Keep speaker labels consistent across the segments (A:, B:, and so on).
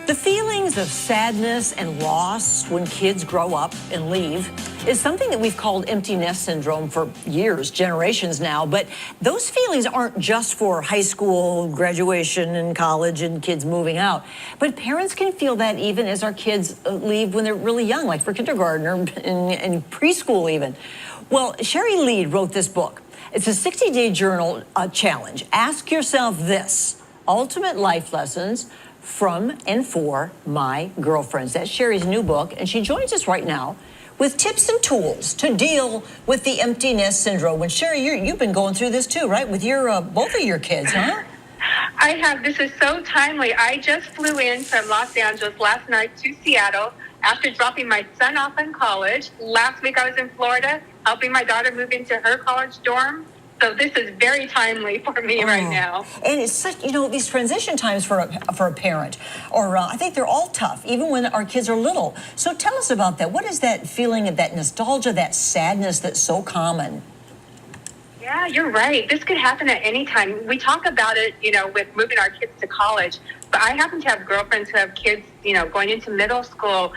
A: The feelings of sadness and loss when kids grow up and leave is something that we've called empty nest syndrome for years, generations now. But those feelings aren't just for high school, graduation, and college, and kids moving out. But parents can feel that even as our kids leave when they're really young, like for kindergarten or in preschool even. Well, Sherry Lead wrote this book. It's a 60-day journal challenge. Ask yourself this: ultimate life lessons from and for my girlfriends. That's Sherry's new book, and she joins us right now with tips and tools to deal with the empty nest syndrome. And Sherry, you've been going through this too, right? With your both of your kids, huh?
B: I have. This is so timely. I just flew in from Los Angeles last night to Seattle after dropping my son off in college. Last week I was in Florida helping my daughter move into her college dorm. So this is very timely for me right now.
A: And it's such, these transition times for a parent, or I think they're all tough, even when our kids are little. So tell us about that. What is that feeling of that nostalgia, that sadness that's so common?
B: Yeah, you're right. This could happen at any time. We talk about it, with moving our kids to college. But I happen to have girlfriends who have kids, going into middle school,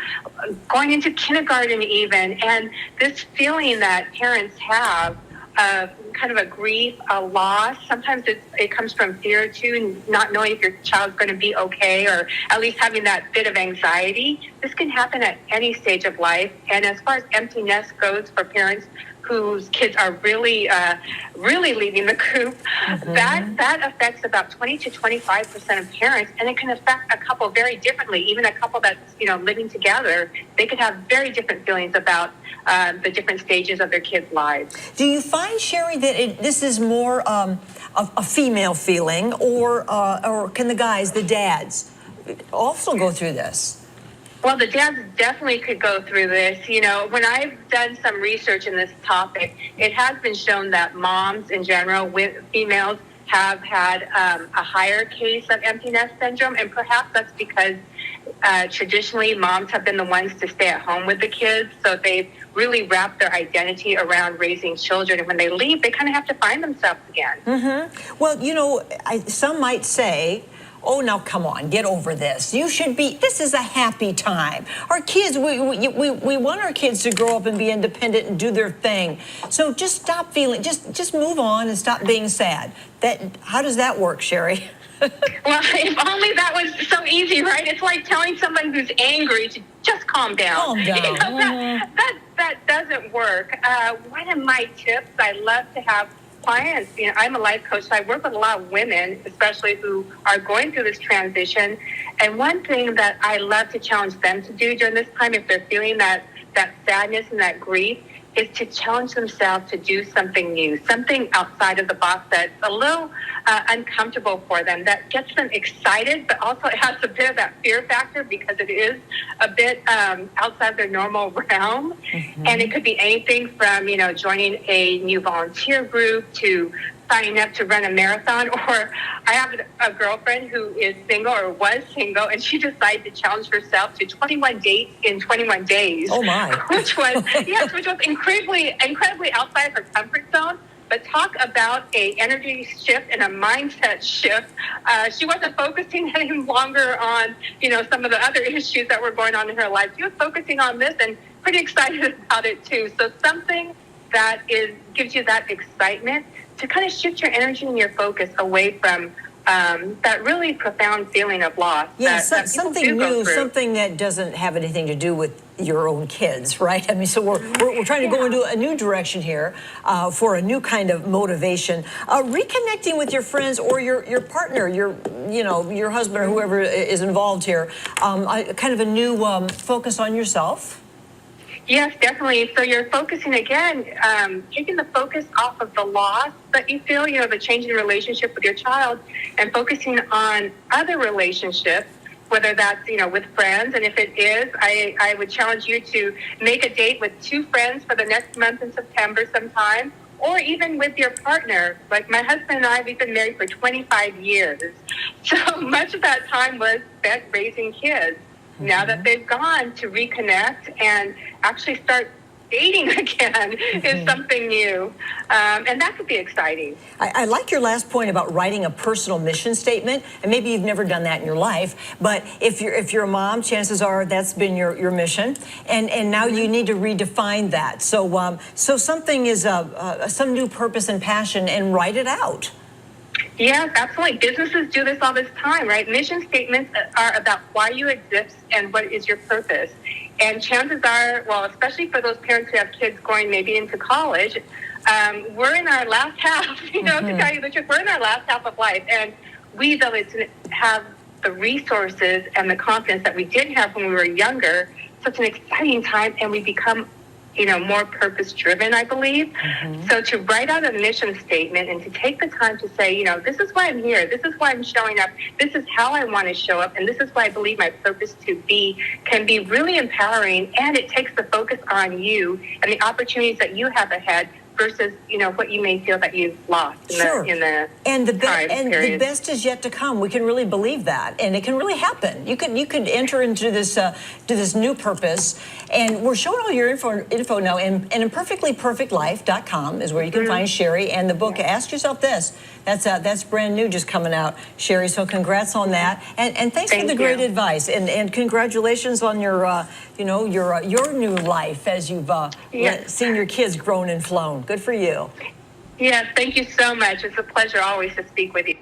B: going into kindergarten even. And this feeling that parents have of kind of a grief, a loss. Sometimes it comes from fear too, not knowing if your child's going to be okay, or at least having that bit of anxiety. This can happen at any stage of life. And as far as empty nest goes for parents whose kids are really leaving the coop, that affects about 20 to 25% of parents, and it can affect a couple very differently. Even a couple that's living together, they could have very different feelings about the different stages of their kids' lives.
A: Do you find, Sherry, that this is more a female feeling, or can the guys, the dads, also go through this?
B: Well, the dads definitely could go through this. When I've done some research in this topic, it has been shown that moms in general, with females, have had a higher case of empty nest syndrome, and perhaps that's because traditionally moms have been the ones to stay at home with the kids, so they've really wrapped their identity around raising children, and when they leave, they kind of have to find themselves again.
A: Well, some might say, oh, now come on, get over this. This is a happy time. Our kids, we want our kids to grow up and be independent and do their thing. So just stop feeling, just move on and stop being sad. How does that work, Sherry?
B: Well, if only that was so easy, right? It's like telling someone who's angry to just calm down.
A: Calm down.
B: That doesn't work. One of my tips, I love to have clients, I'm a life coach, so I work with a lot of women, especially who are going through this transition. And one thing that I love to challenge them to do during this time, if they're feeling that sadness and that grief, is to challenge themselves to do something new, something outside of the box that's a little uncomfortable for them, that gets them excited, but also it has a bit of that fear factor because it is a bit outside their normal realm. And it could be anything from, joining a new volunteer group to signing up to run a marathon. Or I have a girlfriend who is single, or was single, and she decided to challenge herself to 21 dates in 21 days.
A: Oh my!
B: Which was incredibly outside her comfort zone. But talk about a energy shift and a mindset shift. She wasn't focusing any longer on, some of the other issues that were going on in her life. She was focusing on this and pretty excited about it too. So something that gives you that excitement to kind of shift your energy and your focus away from that really profound feeling of loss.
A: Yeah, something new, something that doesn't have anything to do with your own kids, right? I mean, so we're trying to go into a new direction here for a new kind of motivation. Reconnecting with your friends or your partner, your husband or whoever is involved here, kind of a new focus on yourself.
B: Yes, definitely. So you're focusing again, taking the focus off of the loss that you feel, the change in relationship with your child, and focusing on other relationships, whether that's, with friends. And if it is, I would challenge you to make a date with 2 friends for the next month in September sometime, or even with your partner. Like my husband and I, we've been married for 25 years. So much of that time was spent raising kids. Now that they've gone, to reconnect and actually start dating again is something new, and that could be exciting.
A: I like your last point about writing a personal mission statement, and maybe you've never done that in your life, but if you're a mom, chances are that's been your mission, and now you need to redefine that. So so something is some new purpose and passion, and write it out.
B: Yes, absolutely. Businesses do this all this time, right? Mission statements are about why you exist and what is your purpose. And chances are, well, especially for those parents who have kids going maybe into college, we're in our last half, to tell you the truth, we're in our last half of life. And we, though, to have the resources and the confidence that we didn't have when we were younger, such an exciting time, and we become more purpose-driven, I believe. So to write out a mission statement and to take the time to say, this is why I'm here, this is why I'm showing up, this is how I want to show up, and this is why I believe my purpose to be can be really empowering, and it takes the focus on you and the opportunities that you have ahead versus, what you may feel that you've lost in the
A: and the
B: period.
A: The best is yet to come. We can really believe that, and it can really happen. You could enter into this new purpose, and we're showing all your info now. And imperfectlyperfectlife.com is where you can find Sherry and the book. Ask yourself this. That's brand new, just coming out, Sherry. So congrats on that, and thanks for the great advice, and congratulations on your your new life as you've seen your kids grown and flown. Good for you.
B: Yes, thank you so much. It's a pleasure always to speak with you.